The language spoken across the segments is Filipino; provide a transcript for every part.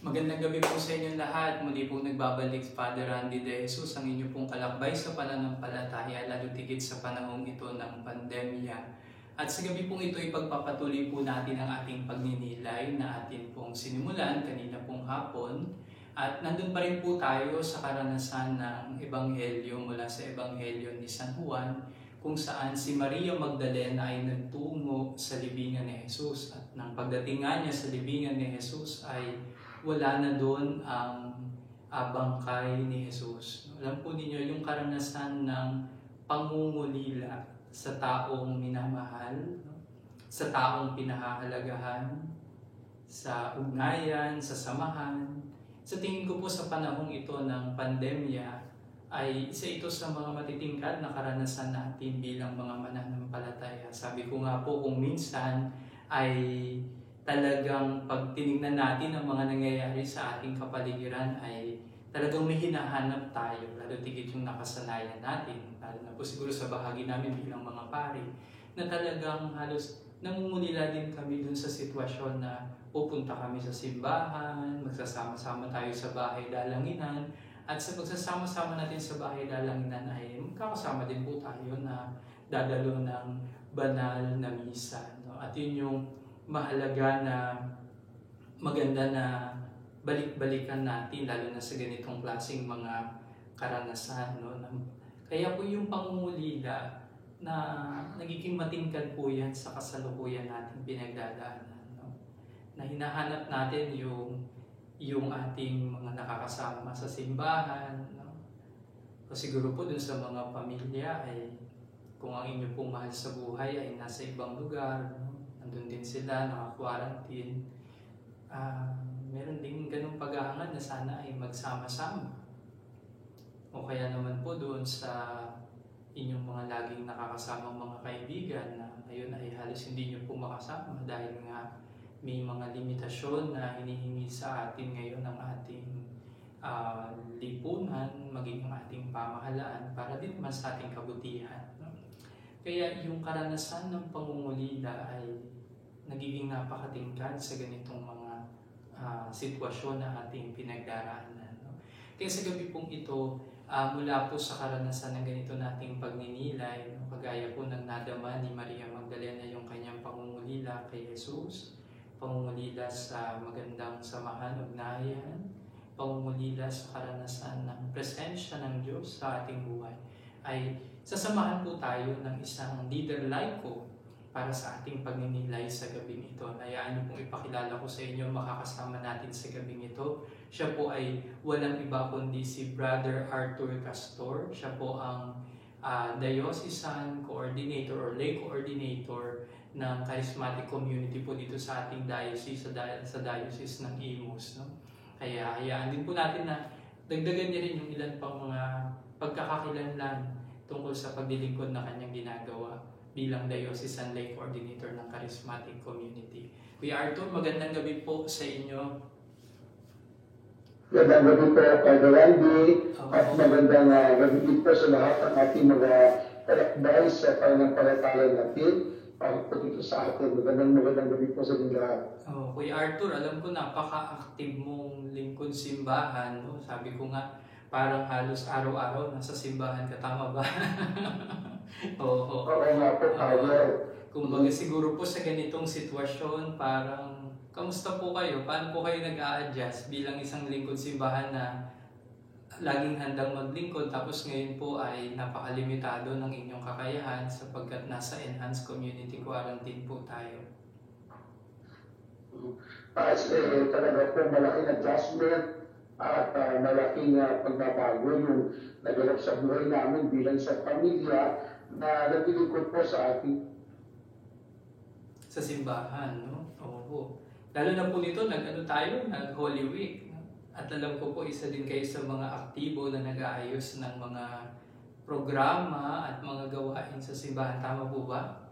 Magandang gabi po sa inyong lahat. Muli po nagbabalik Father Randy De Jesus, ang inyo pong kalakbay sa pananampalataya, lalo tigit sa panahong ito ng pandemya. At sa gabi pong ito, ipagpapatuloy po natin ang ating pagninilay na atin pong sinimulan kanina pong hapon. At nandun pa rin po tayo sa karanasan ng Ebanghelyo mula sa Ebanghelyo ni San Juan, kung saan si Maria Magdalena ay nagtungo sa libingan ni Jesus. At nang pagdating nga niya sa libingan ni Jesus ay wala na doon ang bangkay ni Jesus. Alam po ninyo yung karanasan ng pangungulila sa taong minamahal, sa taong pinahahalagahan, sa ugnayan, sa samahan. Sa tingin ko po sa panahong ito ng pandemya, ay isa ito sa mga matitingkad na karanasan natin bilang mga mananampalataya. Sabi ko nga po, kung minsan ay talagang pag tinignan natin ang mga nangyayari sa ating kapaligiran ay talagang may hinahanap tayo, lalo tigit yung nakasanayan natin, lalo na po siguro sa bahagi namin bilang mga pari, na talagang halos namumulila din kami dun sa sitwasyon na pupunta kami sa simbahan, magsasama-sama tayo sa bahay dalanginan, at sa pagsasama-sama natin sa bahay dalanginan ay magkakasama din po tayo na dadalo ng banal na misa. No? At yun yung mahalaga na maganda na balik-balikan natin, lalo na sa ganitong klaseng mga karanasan. No? Kaya po yung pangungulila na nagiging matingkad po yan sa kasalukuyan natin pinagdadaanan. No? Na hinahanap natin yung ating mga nakakasama sa simbahan. No? O siguro po dun sa mga pamilya ay kung ang inyo pong mahal sa buhay ay nasa ibang lugar, no? Nandun din sila, naka-quarantine. Meron din ganung paghahangad na sana ay magsama-sama. O kaya naman po doon sa inyong mga laging nakakasamang mga kaibigan na ngayon ay halos hindi nyo po makasama dahil nga may mga limitasyon na hinihingi sa atin ngayon ng ating lipunan, maging ang ating pamahalaan para din naman sa ating kabutihan. No? Kaya yung karanasan ng pangungulila ay nagiging napakatingkad sa ganitong mga sitwasyon na ating pinagdaraanan. No? Kaya sa gabi pong ito, mula po sa karanasan ng ganito nating pagninilay, no? Kagaya po ng nadama ni Maria Magdalena yung kanyang pangungulila kay Jesus, pangungulila sa magandang samahan, ugnayan, pangungulila sa karanasan ng presensya ng Diyos sa ating buhay, ay sasamahan po tayo ng isang leader laiko para sa ating pagninilay sa gabing ito. Hayaan niyo pong ipakilala ko sa inyo makakasama natin sa gabing ito. Siya po ay walang iba kundi si Brother Arthur Castor. Siya po ang diocesan coordinator or lay coordinator ng charismatic community po dito sa ating diocese, sa diocese ng Imus. No? Kaya hayaan din po natin na dagdagan niya rin yung ilan pang mga pagkakakilanlan tungkol sa paglilingkod na kanyang ginagawa bilang diocesan lay coordinator ng charismatic community. Kuya Arthur, magandang gabi po sa inyo. Magandang gabi po, Father Randy, at magandang gabi po sa lahat ng ating mga kalakbay sa pananampalataya natin. Para po dito sa atin, magandang gabi po sa inyo lahat. Kuya Arthur, alam ko napaka-active mong lingkod simbahan. No? Sabi ko nga, parang halos araw-araw nasa simbahan ka, tama ba? Oo nga po, Father. Kumbaga siguro po sa ganitong sitwasyon, parang kamusta po kayo? Paano po kayo nag-a-adjust bilang isang lingkod simbahan na laging handang maglingkod tapos ngayon po ay napakalimitado ng inyong kakayahan sapagkat nasa enhanced community quarantine po tayo? Talaga po malaking adjustment at malaking pagbabago yung naganap sa buhay namin bilang sa pamilya na naglilingkod po sa ating sa simbahan, no? Oo. Lalo na po nito, nag-Holy Week. No? At alam ko po, isa din kayo sa mga aktibo na nag-aayos ng mga programa at mga gawain sa simbahan. Tama po ba?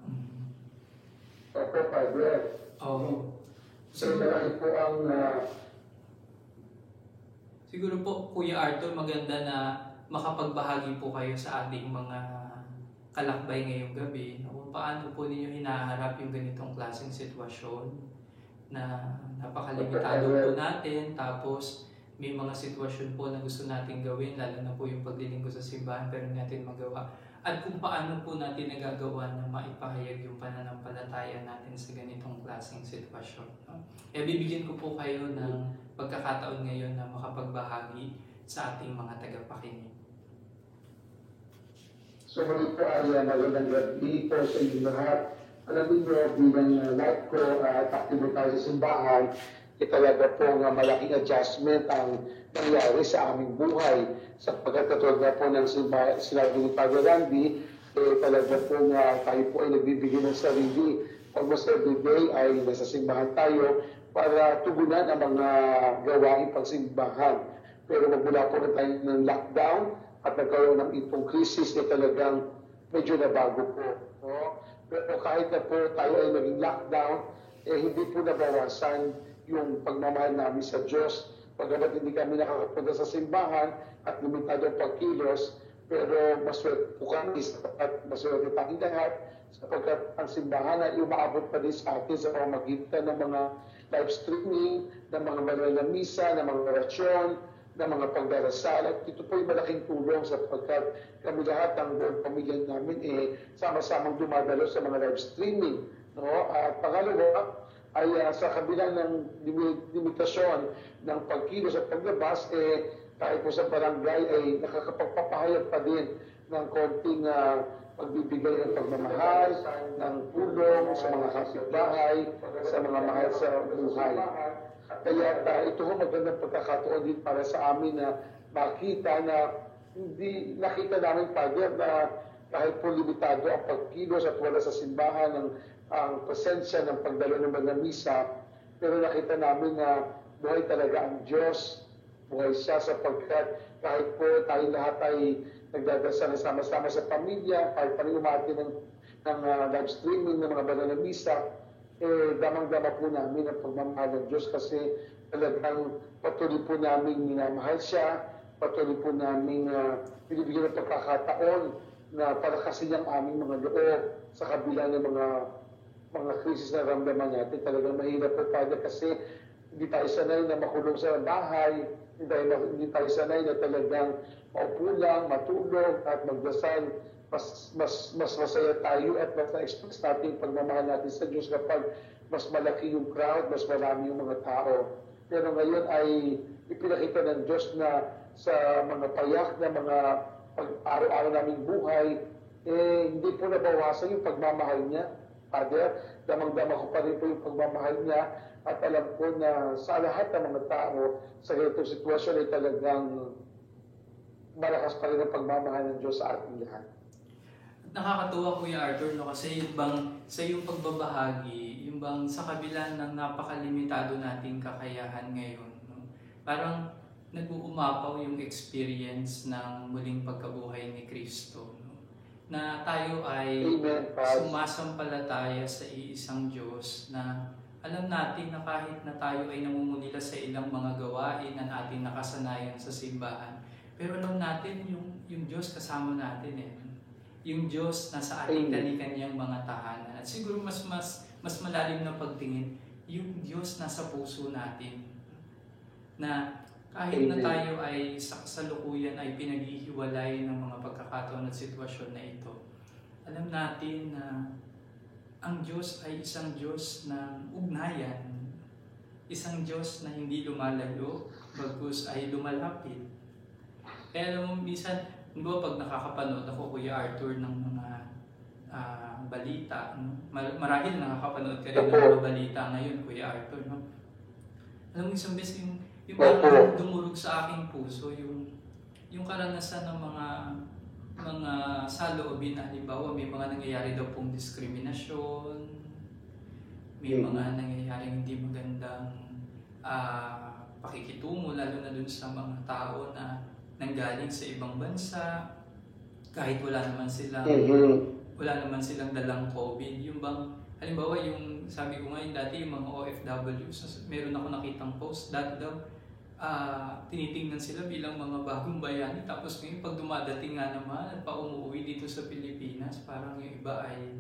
Opo, Father. Oo. So, malaki po ang siguro po, Kuya Arthur, maganda na makapagbahagi po kayo sa ating mga kalakbay ngayong gabi. Kung paano po ninyo hinaharap yung ganitong klaseng sitwasyon na napakalimitado po natin, tapos may mga sitwasyon po na gusto natin gawin, lalo na po yung paglilinggo sa simbahan pero hindi natin magawa. At kung paano po natin nagagawa na maipahayag yung pananampalataya natin sa ganitong klaseng sitwasyon. No? Kaya bibigyan ko po kayo ng pagkakataon ngayon na makapagbahagi sa ating mga tagapakinig. So muli po ay magandang gabi po sa inyo lahat. Alam niyo, bilang lahat ko at aktibo tayo sa simbahan, talaga po nga malaking adjustment ang nangyari sa aming buhay. Sapagkat katulad na po ng sinabi ni Father Randy, talaga po nga tayo po ay nagbibigay ng sarili. Almost every day ay nasa simbahan tayo para tugunan ang mga gawaing pagsimbahan. Pero magmula po na tayo ng lockdown at nagkaroon ng itong krisis na talagang medyo nabago po. No? Pero kahit na po tayo ay naging lockdown, hindi po nabawasan yung pagmamahal namin sa Diyos. Pagkabat hindi kami nakakapunta sa simbahan at limitado ang pagkilos, pero maswerte po kami at maswerte tayong lahat sapagkat ang simbahan ay umaabot pa din sa atin sa pamamagitan ng mga live streaming, ng mga banal na misa, ng mga orasyon, ng mga pagdarasal. At ito po ay malaking tulong sapagkat kami lahat ng buong pamilya namin sama-samang dumadalo sa mga live streaming. No? At pangalawa, ay sa kabila ng limitasyon ng pagkilos at paglabas, tayo po sa barangay ay nakakapagpapahayag pa din ng konting pagbibigay ng pagmamahal, ng tulong sa mga kapitbahay, sa mga mahal sa buhay. Kaya ito ho magandang pagkakataon din para sa amin na makita na hindi nakita namin, Father, na kahit po limitado ang pagkilos at wala sa simbahan ang presensya ng pagdalo ng mga misa, pero nakita namin na buhay talaga ang Diyos, buhay siya sapagkat kahit po tayo lahat ay nagdadasal sama-sama sa pamilya, kahit pa rin umati ng live streaming ng mga banal na misa, damang-dama po namin ang pagmamahal ng Diyos kasi talagang patuloy po namin minamahal siya, patuloy po namin binibigyan ng pagkakataon na palakasin ang aming mga loob sa kabila ng mga krisis na ramdaman natin. Talagang mahirap po tayo kasi hindi tayo sanay na makulong sa bahay, hindi tayo sanay na talagang maupo lang, matulog at magdasal. Mas masaya tayo at mas na-express natin yung pagmamahal natin sa Diyos kapag mas malaki yung crowd, mas marami yung mga tao. Pero ngayon ay ipinakita ng Diyos na sa mga payak na mga araw-araw naming buhay, hindi po nabawasan yung pagmamahal niya. Father, damang-dama ko pa rin po yung pagmamahal niya at alam ko na sa lahat ng mga tao sa ganitong sitwasyon ay talagang malakas pa rin ang pagmamahal ng Diyos sa ating lahat. Nakakatuwa Kuya Arthur, no? Kasi yung bang sa iyong pagbabahagi, yung bang sa kabila ng napakalimitado nating kakayahan ngayon, no? Parang nag-uumapaw yung experience ng muling pagkabuhay ni Kristo, no? Na tayo ay sumasampalataya sa iisang Diyos na alam natin na kahit na tayo ay namumulila sa ilang mga gawain na ating nakasanayan sa simbahan, pero alam natin yung Diyos kasama natin yung Diyos nasa ating kani-kanyang mga tahanan. At siguro mas malalim na pagtingin, yung Diyos nasa puso natin. Na kahit na tayo ay sa kasalukuyan ay pinaghihiwalay ng mga pagkakataon at sitwasyon na ito, alam natin na ang Diyos ay isang Diyos ng ugnayan. Isang Diyos na hindi lumalayo, bagkus ay lumalapit. Kaya alam mo, minsan, pag nakakapanood ako, Kuya Arthur, ng mga balita, no? Marahil nakakapanood ka rin ng mga balita ngayon, Kuya Arthur. No? Alam mo, isang beses yung parang dumurog sa aking puso, yung karanasan ng mga saloobin, halimbawa may mga nangyayari daw pong diskriminasyon, may mga nangyayari hindi magandang pakikitungo, lalo na dun sa mga tao na nanggaling sa ibang bansa, kahit wala naman silang dalang COVID. Yung bang, halimbawa yung, sabi ko ngayon dati, yung mga OFWs, meron ako nakitang post, dati daw, tinitingnan sila bilang mga bagong bayani, tapos ngayon pag dumadating nga naman at pa umuwi dito sa Pilipinas, parang yung iba ay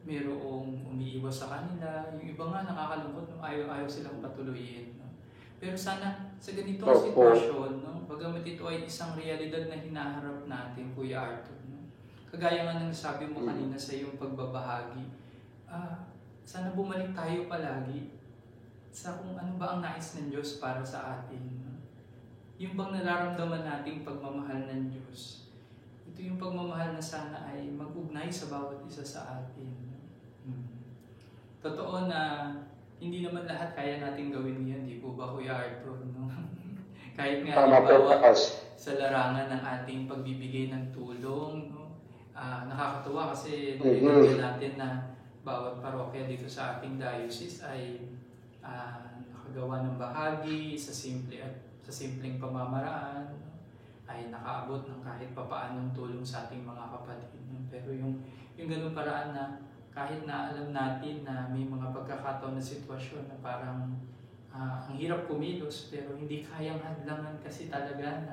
mayroong umiiwas sa kanila. Yung iba nga nakakalungkot, no? Ayaw silang patuloyin. No? Pero sana sa ganitong sitwasyon, no? Bagamat ito ay isang realidad na hinaharap natin, Kuya Arthur, no? Kagaya nga ng sabi mo kanina sa iyong pagbabahagi, sana bumalik tayo palagi sa kung ano ba ang nais ng Diyos para sa atin. No? Yung bang nararamdaman nating pagmamahal ng Diyos, ito yung pagmamahal na sana ay mag-ugnay sa bawat isa sa atin. Totoo na hindi naman lahat kaya natin gawin yan, di po ba, Kuya Arthur? No? Kahit nga halimbawa sa larangan ng ating pagbibigay ng tulong, no? Nakakatuwa kasi narinig natin na bawat parokya dito sa ating diocese ay nakagawa ng bahagi sa simpleng pamamaraan, no? Ay nakaabot ng kahit papaanong tulong sa ating mga kapatid. No? Pero yung ganung paraan na kahit na alam natin na may mga pagkakataon na sitwasyon na parang ang hirap kumilos pero hindi kayang hadlangan kasi talaga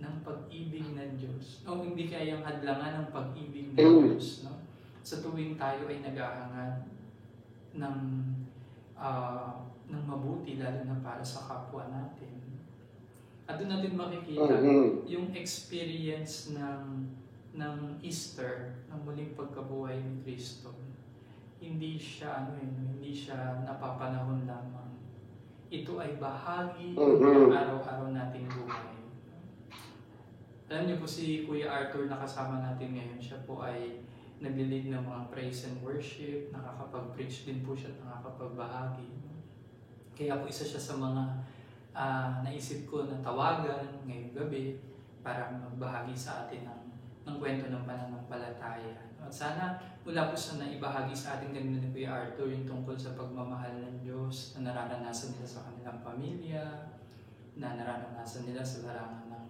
ng pag-ibig ng Diyos. O hindi kayang hadlangan ng pag-ibig ng Diyos. No? Sa tuwing tayo ay nag-aangad ng mabuti lalo na para sa kapwa natin. At doon natin makikita yung experience ng Easter, ng muling pagkabuhay ni Kristo. Hindi siya napapanahon lamang. Ito ay bahagi ng araw-araw nating buhay. Alam niyo po si Kuya Arthur na kasama natin ngayon, siya po ay nagli-lead ng mga praise and worship, nakakapag-preach din po siya at nakakapagbahagi. Kaya po isa siya sa mga naisip ko na tawagan ngayong gabi para magbahagi sa atin ng kwento ng pananampalataya. At sana mula po sa naibahagi sa ating kanina ni Kuya Arthur yung tungkol sa pagmamahal ng Diyos na nararanasan nila sa kanilang pamilya, na nararanasan nila sa larangan ng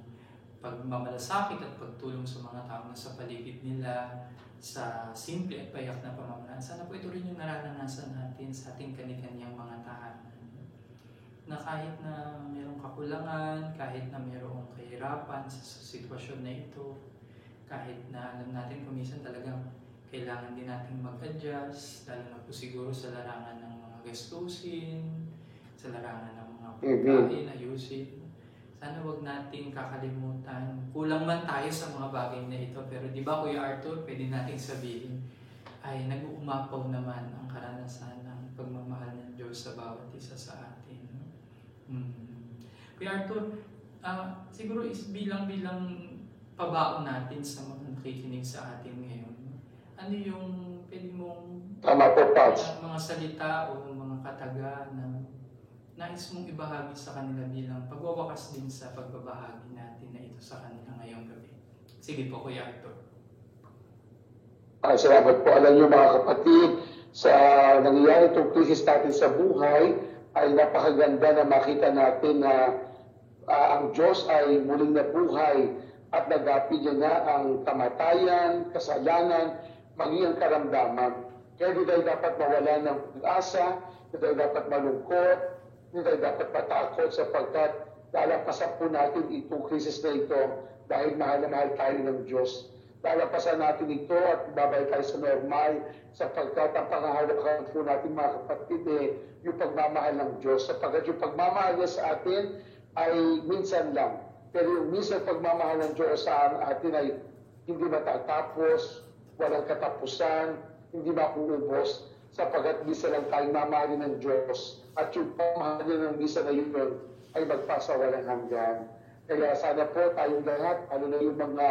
pagmamalasakit at pagtulong sa mga tao na sa paligid nila, sa simple at payak na pamamaraan. Sana po ito rin yung nararanasan natin sa ating kani-kanyang mga tahanan. Na kahit na mayroong kakulangan, kahit na mayroong kahirapan sa sitwasyon na ito, kahit na alam natin kung minsan talagang kailangan din natin mag-adjust, lalo na po siguro sa larangan ng mga gastusin, sa larangan ng mga pagkain, ayusin. Sana wag nating kakalimutan. Kulang man tayo sa mga bagay na ito, pero di ba Kuya Arthur, pwede nating sabihin ay nag-uumapaw naman ang karanasan ng pagmamahal ng Diyos sa bawat isa sa atin. Kuya Arthur, siguro bilang pabaon natin sa mga nakikinig sa atin ngayon. Ano yung pwede mong mga salita o mga kataga na nais mong ibahagi sa kanila bilang pagwawakas din sa pagbabahagi natin na ito sa kanila ngayong gabi? Sige po, Kuya Arthur. Salamat po. Alam niyo mga kapatid, sa nangyayari itong krisis natin sa buhay, ay napakaganda na makita natin na ang Diyos ay muling nabuhay at nagapi niya na ang kamatayan, kasalanan, maging ang karamdaman. Kaya hindi tayo dapat mawala ng pag-asa, hindi tayo dapat malungkot, hindi tayo dapat matakot sapagkat lalapasan po natin itong krisis na ito dahil mahal na mahal tayo ng Diyos. Lalapasan natin ito at babalik tayo sa normal sapagkat ang pangahalagaan po natin mga kapatid yung pagmamahal ng Diyos. Sapagkat yung pagmamahal niya sa atin ay minsan lang. Pero yung minsan pagmamahal ng Diyos sa atin ay hindi matatapos, walang katapusan, hindi makuubos, sapagkat minsan lang tayong mamahalin ng Diyos. At yung pamahalin ng minsan na yun ay magpasawalang hanggan. Kaya sana po tayong lahat, ano na yung mga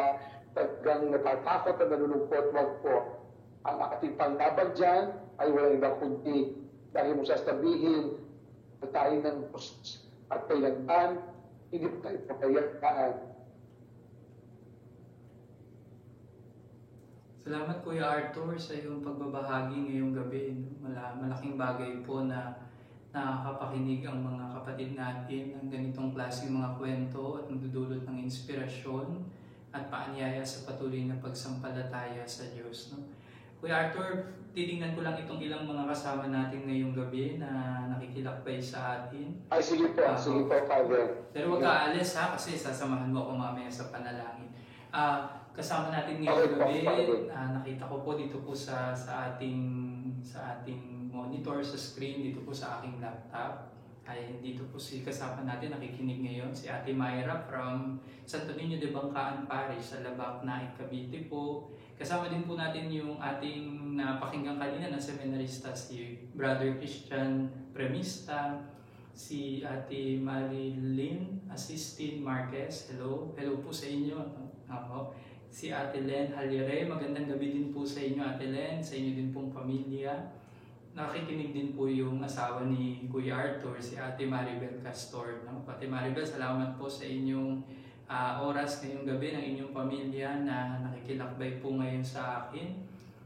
talagang natatakot at nalulungkot, wag po. Ang ating panglaban dyan ay walang ibang kundi dahil mo sasabihin na tayo ng Diyos at kailangan hindi po tayo papayaan. Salamat Kuya Arthur sa iyong pagbabahagi ngayong gabi. Malaking bagay po na nakakapakinig ang mga kapatid natin ng ganitong klaseng mga kwento at nagdudulot ng inspirasyon at paanyaya sa patuloy na pagsampalataya sa Diyos. No? Kuya Arthur, titingnan ko lang itong ilang mga kasama natin ngayong gabi na nakikilakbay sa atin. Ay, sige po, Father. Pero wag ka alis ha, kasi sasamahan mo ako mamaya sa panalangin. kasama natin ngayong gabi, nakita ko po dito po sa ating monitor, sa screen, dito po sa aking laptop. Ay dito po si kasama natin, nakikinig ngayon, si Ate Myra from Santo Niño de Bangkaan Parish sa Labac, Naik, Cavite po. Kasama din po natin yung ating napakinggan kanina na seminarista, si Brother Christian Premista, si Ate Marilyn Asistin Marquez. Hello po sa inyo. Ako. Si Ate Len Halire, magandang gabi din po sa inyo Ate Len, sa inyo din pong pamilya. Nakikinig din po yung asawa ni Kuya Arthur, si Ate Maribel Castor. No? Ate Maribel, salamat po sa inyong oras ngayong gabi ng inyong pamilya na nakikilakbay po ngayon sa akin.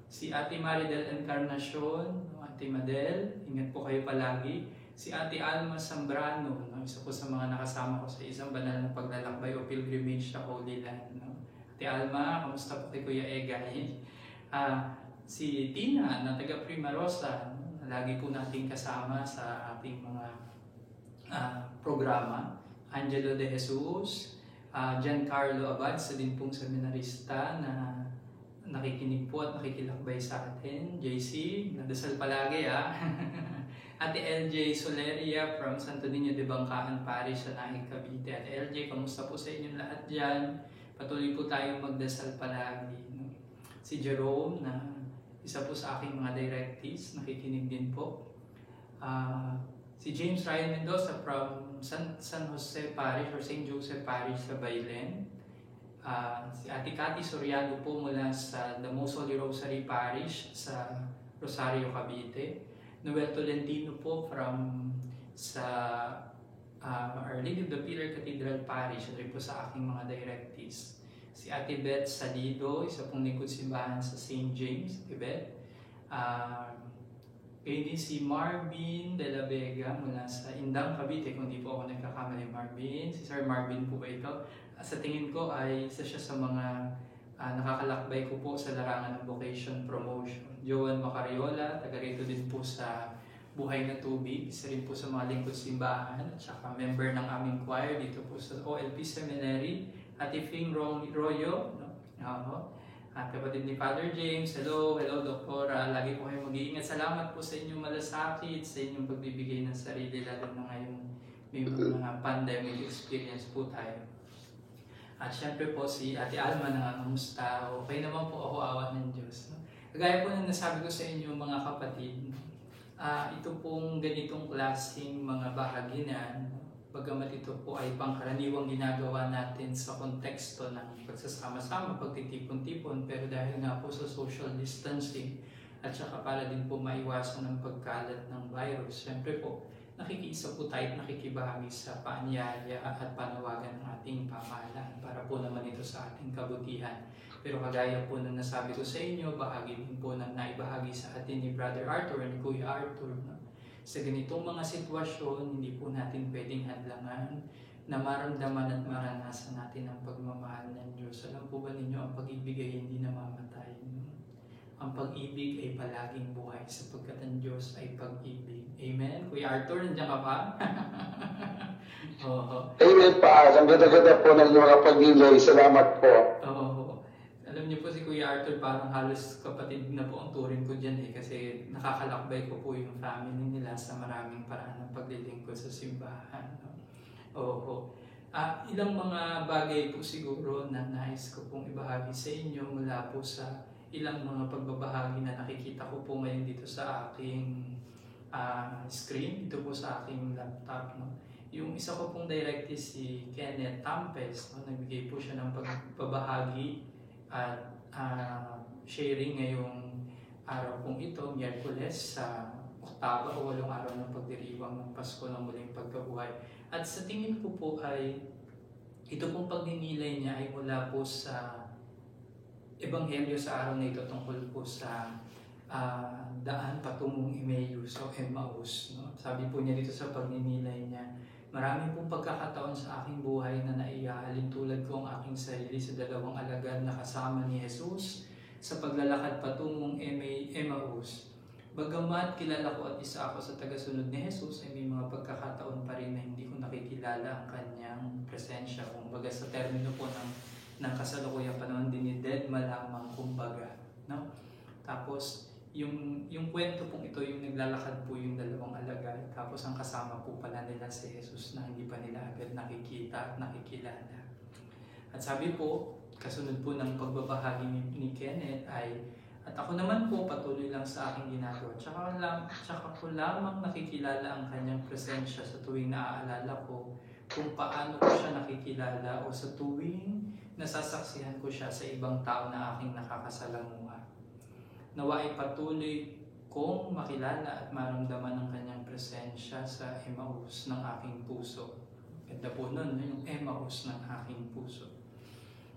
Si Ate Maridel Encarnacion, Ate Madel, ingat po kayo palagi. Si Ate Alma Zambrano, no? Isa po sa mga nakasama ko sa isang banal na paglalakbay o pilgrimage sa Holy Land. No? Ate Alma, kamusta po kay Kuya Egay? Si Tina na taga Prima Rosa, lagi po nating kasama sa ating mga programa. Angelo De Jesus, Giancarlo Abad, sa din pong seminarista na nakikinig po at nakikilakbay sa atin. JC, nadasal palagi Ate LJ Soleria from Santo Niño de Bangkaan Parish sa Naik, Cavite. Ate LJ, kamusta po sa inyong lahat dyan? Patuloy po tayong magdasal palagi. No? Si Jerome, na isa po sa aking mga directees, nakikinig din po. Si James Ryan Mendoza from San Jose Parish or St. Joseph Parish sa Bailen. Si Ate Cathy Soriano po mula sa The Most Holy Rosary Parish sa Rosario, Cavite. Noel Tolentino po from sa Our Lady of the Pillar Cathedral Parish, rin po sa aking mga directees. Si Ate Beth Salido, isa pong lingkod simbahan sa St. James, Ate Beth. Kaya din si Marvin de la Vega mula sa Indang, Cavite, kung di po ako nagkakamali. Marvin, si Sir Marvin po ba ito? Sa tingin ko ay isa siya sa mga nakakalakbay ko po sa larangan ng vocation promotion. Joan Macariola, taga rito din po sa Buhay na Tubig, isa rin po sa mga lingkod simbahan, at saka member ng aming choir dito po sa OLP Seminary. Ate Fing Royo, no? At kapatid ni Father James, hello Doktora, lagi po kayong mag-iingat. Salamat po sa inyong malasakit, sa inyong pagbibigay ng sarili, lalo na ngayon may mga pandemic experience po tayo. At syempre po si Ate Alma, nangangamusta, okay naman po ako, awa ng Diyos. No? Kagaya po na nasabi ko sa inyo mga kapatid, ito pong ganitong klaseng mga bahaginan, bagamat ito po ay pangkaraniwang ginagawa natin sa konteksto ng pagsasama-sama, pagtitipon-tipon, pero dahil nga po sa social distancing at saka para din po maiwasan ang pagkalat ng virus, syempre po nakikiisa po tayo at nakikibahagi sa paanyaya at panawagan ng ating pamahalaan para po naman ito sa ating kabutihan. Pero kagaya po na nasabi ko sa inyo, bahagi din po na naibahagi sa atin ni Brother Arthur and Kuya Arthur. No? Sa ganitong mga sitwasyon, hindi po natin pwedeng hadlangan na maramdaman at maranasan natin ang pagmamahal ng Diyos. Alam po ba ninyo, ang pag-ibig ay hindi namamatay. No? Ang pag-ibig ay palaging buhay sapagkat ang Diyos ay pag-ibig. Amen? Kuya Arthur, nandiyan ka pa? Amen pa. Ang ganda-ganda po ng mga pag-ibig. Salamat po. Alam niyo po si Kuya Arthur, parang halos kapatid na po ang turing ko dyan kasi nakakalakbay ko po yung family nila sa maraming paraan ng paglilingkod sa simbahan. Ilang mga bagay po siguro na nais ko pong ibahagi sa inyo mula po sa ilang mga pagbabahagi na nakikita ko po ngayon dito sa aking screen, dito po sa aking laptop. No? Yung isa ko pong directee si Kenneth Tampes, no? Nagbigay po siya ng pagbabahagi at sharing ngayong araw pong ito, Miyerkules, sa Oktaba o 8 araw ng pagdiriwang ng Pasko ng muling pagkabuhay. At sa tingin ko po ay ito pong pagninilay niya ay mula po sa Ebanghelyo sa araw na ito tungkol po sa daan patungong Emmaus o Emmaus. No? Sabi po niya dito sa pagninilay niya, marami pong pagkakataon sa aking buhay na naiaalin tulad ko ang aking sarili sa 2 alagad na kasama ni Jesus sa paglalakad patungong Emmaus. Bagamat kilala ko at isa ako sa tagasunod ni Jesus, ay may mga pagkakataon pa rin na hindi ko nakikilala ang kanyang presensya. Kung baga sa termino po ng ng kasalukuyang panahon, dinidedma lamang kumbaga, no? Tapos yung kwento pong ito, yung naglalakad po yung dalawang alagad, tapos ang kasama po pala nila si Jesus na hindi pa nila agad nakikita at nakikilala. At sabi po, kasunod po ng pagbabahagi ni Kenneth ay, at ako naman po patuloy lang sa aking ginagawa. Tsaka ko lamang nakikilala ang kanyang presensya sa tuwing naaalala ko kung paano ko siya nakikilala o sa tuwing nasasaksihan ko siya sa ibang tao na aking nakakasalamuha. Nawa ay patuloy kong makilala at maramdaman ang kanyang presensya sa Emmaus ng aking puso. Ganda po nun, yung Emmaus ng aking puso.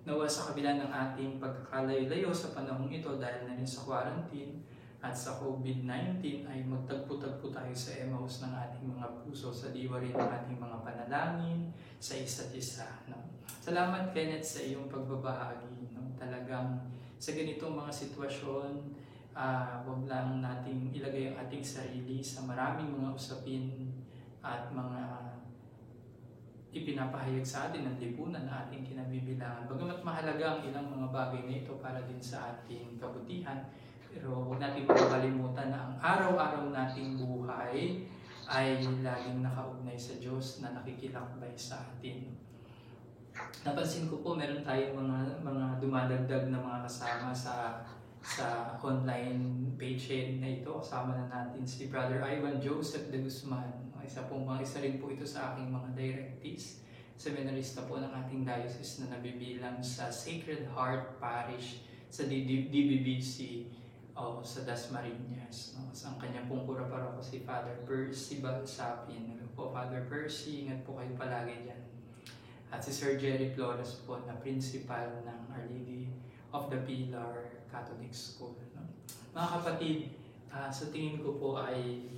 Nawa sa kabila ng ating pagkakalayo-layo sa panahong ito dahil na rin sa quarantine at sa COVID-19 ay magtagpo-tagpo tayo sa Emmaus ng ating mga puso sa diwa rin ng ating mga panalangin sa isa't isa. No? Salamat Kenneth sa iyong pagbabahagi. No? Talagang sa ganitong mga sitwasyon, wag lang nating ilagay ang ating sarili sa maraming mga usapin at mga ipinapahayag sa atin ng lipunan na ating kinabibilangan. Bagamat mahalaga ang ilang mga bagay na ito para din sa ating kabutihan, pero huwag natin makakalimutan na ang araw-araw nating buhay ay laging nakaugnay sa Diyos na nakikilakbay sa atin. Napansin ko po, meron tayong mga dumadagdag na mga kasama sa online page sharing na ito. Kasama na natin si Brother Ivan Joseph de Guzman. Isa rin po ito sa aking mga directees. Seminarista po ng ating diocese na nabibilang sa Sacred Heart Parish sa DBBC o sa Dasmariñas. No? Ang kanya pong pura-paroko si Father Percy Balsapin. Po, Father Percy, ingat po kayo palagi dyan. At si Sir Jerry Flores po na principal ng Our Lady of the Pilar Catholic School. No? Mga kapatid, sa tingin ko po ay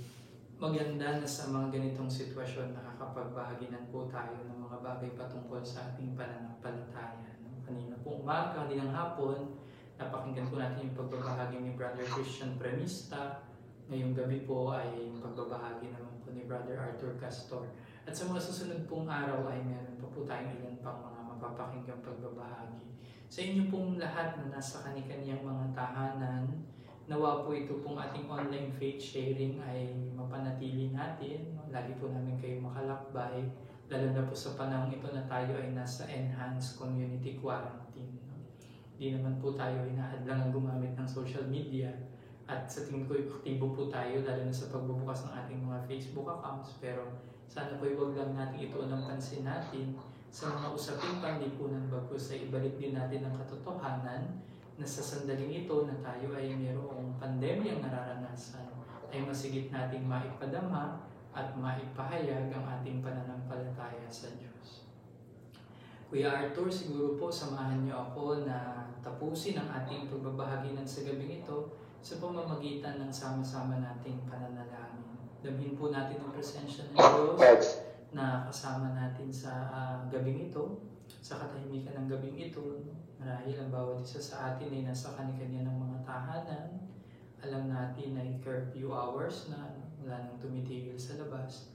maganda na sa mga ganitong sitwasyon nakakapagbahaginan po tayo ng mga bagay patungkol sa ating pananampalataya. No? Kanina po umaga, kaninang hapon, napakinggan po natin yung pagbabahagi ni Brother Christian Premista. Ngayong gabi po ay pagbabahagi naman po ni Brother Arthur Castor. At sa mga susunod pong araw ay meron pa po tayong ilan pang mga mapapakinggang pagbabahagi. Sa inyo pong lahat na nasa kani-kaniyang mga tahanan, nawa po ito pong ating online faith sharing ay mapanatili natin. Lagi po namin kayo makalakbay, lalo na po sa panahon ito na tayo ay nasa enhanced community quarantine. Hindi naman po tayo hinahadlangan gumamit ng social media at sa tingin ko aktibo po tayo lalo na sa pagbubukas ng ating mga Facebook accounts, pero sana po huwag lang natin ito ng pansin natin sa mga usaping panlipunan bagkus sa ibalik din natin ang katotohanan na sa sandaling ito na tayo ay mayroong pandemyang nararanasan ay masigit nating maipadama at maipahayag ang ating pananampalataya sa Diyos. Kuya Arthur, siguro po samahan niyo ako na tapusin ang ating pagbabahagi ng sa gabing ito sa pamamagitan ng sama-sama nating pananalangin. Damhin po natin ang presensya ng Diyos na kasama natin sa gabing ito, sa katahimikan ng gabing ito. Marahil ang bawat isa sa atin ay nasa kanya-kanya ng mga tahanan. Alam natin ay curfew hours na, wala nang tumitigil sa labas.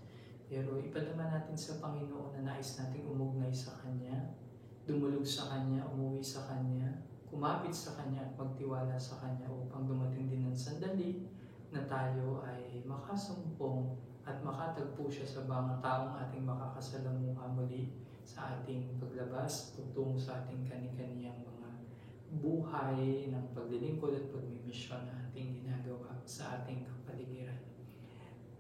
Pero ipadama natin sa Panginoon na nais nating umugnay sa Kanya, dumulog sa Kanya, umuwi sa Kanya, kumapit sa Kanya at magtiwala sa Kanya upang dumating din ng sandali na tayo ay makasumpong at makatagpo siya sa mga taong ating makakasalamuha muli sa ating paglabas, tutungo sa ating kani-kaniyang mga buhay ng paglilingkod at pagmimisyon na ating ginagawa sa ating kapaligiran.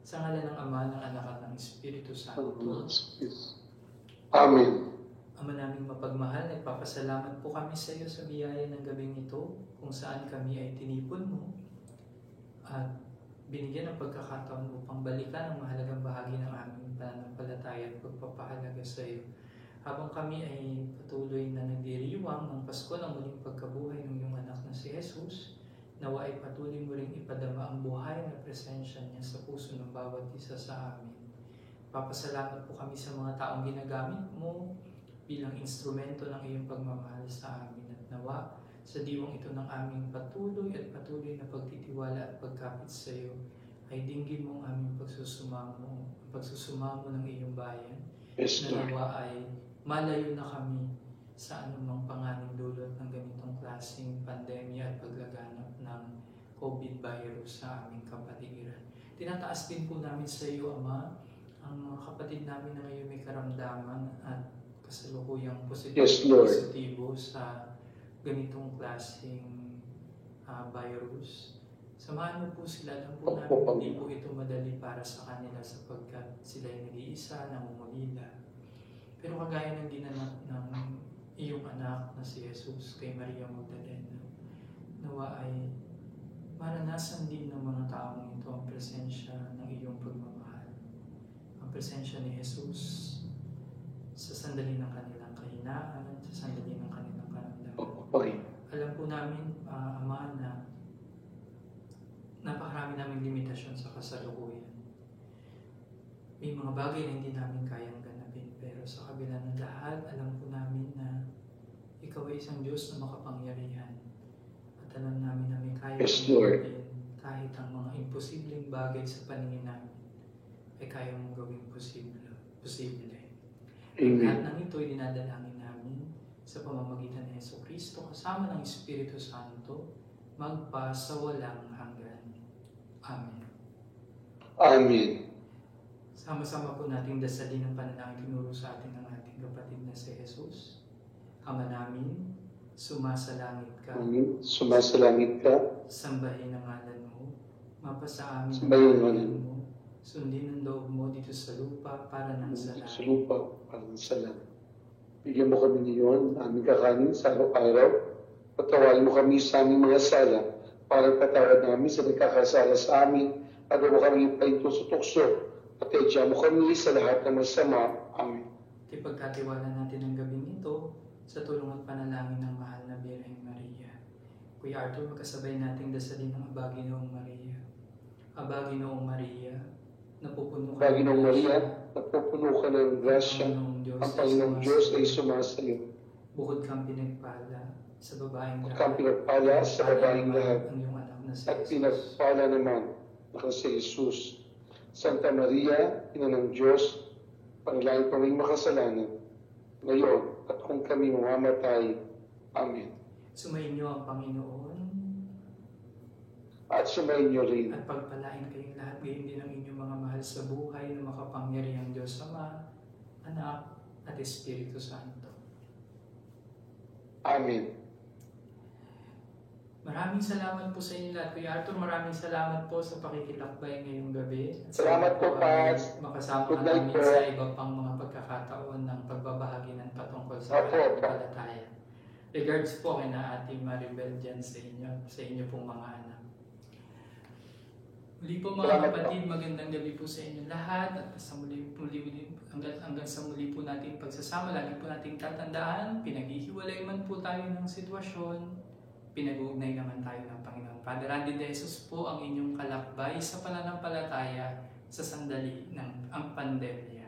Sa ngalan ng Ama, ng Anak at ng Espiritu Santo. Amen. Ama naming mapagmahal, nagpapasalamat po kami sa iyo sa biyaya ng gabing ito kung saan kami ay tinipon mo at binigyan ng pagkakataon upang balikan ang mahalagang bahagi ng aming pananampalataya at pagpapahalaga sa iyo. Habang kami ay patuloy na nagdiriwang ng Pasko ng muling pagkabuhay ng iyong anak na si Jesus, nawa ay patuloy mo ring ipadama ang buhay na presensya niya sa puso ng bawat isa sa amin. Papasalamat po kami sa mga taong ginagamit mo bilang instrumento ng iyong pagmamahal sa amin at nawa sa diwang ito ng aming patuloy na pagtitiwala at pagkapit sa iyo ay dinggin mo ang aming pagsusumamo ng iyong bayan. Yes, na nawa ay malayo na kami sa anumang panganib dulot ng ganitong klaseng pandemya at paglaganap ng COVID virus sa aming kapatiran. Tinataas din po namin sa iyo, Ama, ang mga kapatid namin na ngayon may karamdaman at kasalukuyang positibo sa ganitong klaseng virus. Samahan mo po sila, alam po namin hindi po ito madali para sa kanila sapagkat sila ay nag-iisa, namumulila. Pero kagaya ng ginanap ng iyong anak na si Jesus kay Maria Magdalena, nawa ay maranasan din ng mga taong ito ang presensya ng iyong pagmamahal. Ang presensya ni Jesus sa sandali ng kanilang kahinaan, sa sandali ng kanilang karamdaman. Alam po namin, Ama, na napakarami naming limitasyon sa kasalukuyan. May mga bagay na hindi namin kayang ganapin, pero sa kabila ng lahat, alam po namin na ikaw ay isang Diyos na makapangyarihan. At alam namin na may kaya gawin kahit ang mga imposibleng bagay sa paningin namin ay kaya mong gawing posible. Lahat ng ito ay dinadalangin namin sa pamamagitan ni Jesucristo kasama ng Espiritu Santo magpa sa walang hanggan. Amen. Amen. Sama-sama po nating dasalin ang panalangin tinuro sa atin ng ating kapatid na si Jesus. Ama namin, sumasalangit ka. Sumasalangit ka. Sambahin ang ngalan mo. Mapasa amin Sambahin ang ngalan mo. Sundin ang loob mo dito sa lupa para nang sa langit. Sa lupa para nang sa langit. Bigyan mo kami ngayon aming kakanin sa araw-araw. Patawarin mo kami sa aming mga sala para patawad namin sa nagkakasala sa amin. At mo kami pahinto sa tukso. At mo kami sa lahat ng masama. Amen. Ipagkatiwala natin ang gabing ito sa tulong at panalangin ng mahal na Birheng Maria. Kuya Arthur, magkasabay nating dasalin ng Abaginoong Maria. Abaginoong Maria, napupuno ka ng grasya. Ang Panginoong Diyos ay sumasayo. Bukod kang pinagpala sa babaeng lahat. Ang iyong anak na si At Jesus. pinagpala naman na si Jesus. Santa Maria, Ina ng Diyos, panalangin kaming makasalanan, ngayon at kung kami mamamatay. Amen. Sumayin niyo ang Panginoon. At sumayin niyo rin. At pagpalain kayong lahat, gayon din ang inyong mga mahal sa buhay na makapangyarihang Diyos Ama, Anak, at Espiritu Santo. Amen. Maraming salamat po sa inyo lahat. Kuya Arthur, maraming salamat po sa pakikilakbay ngayong gabi. At salamat po, Paz. Makasama ka namin sa iba pang mga pagkakataon ng pagbabahagi ng patungkol sa pananampalataya. Regards po kay na Ate Maribel dyan sa inyo pong mga anak. Muli po mga kapatid, magandang gabi po sa inyo lahat. At hanggang sa muli po natin pagsasama, lagi po nating tatandaan, pinaghihiwalay man po tayo ng sitwasyon, pinag-uugnay naman tayo ng Panginoon. Father Randy De Jesus po ang inyong kalakbay sa pananampalataya sa sandali ng ang pandemya.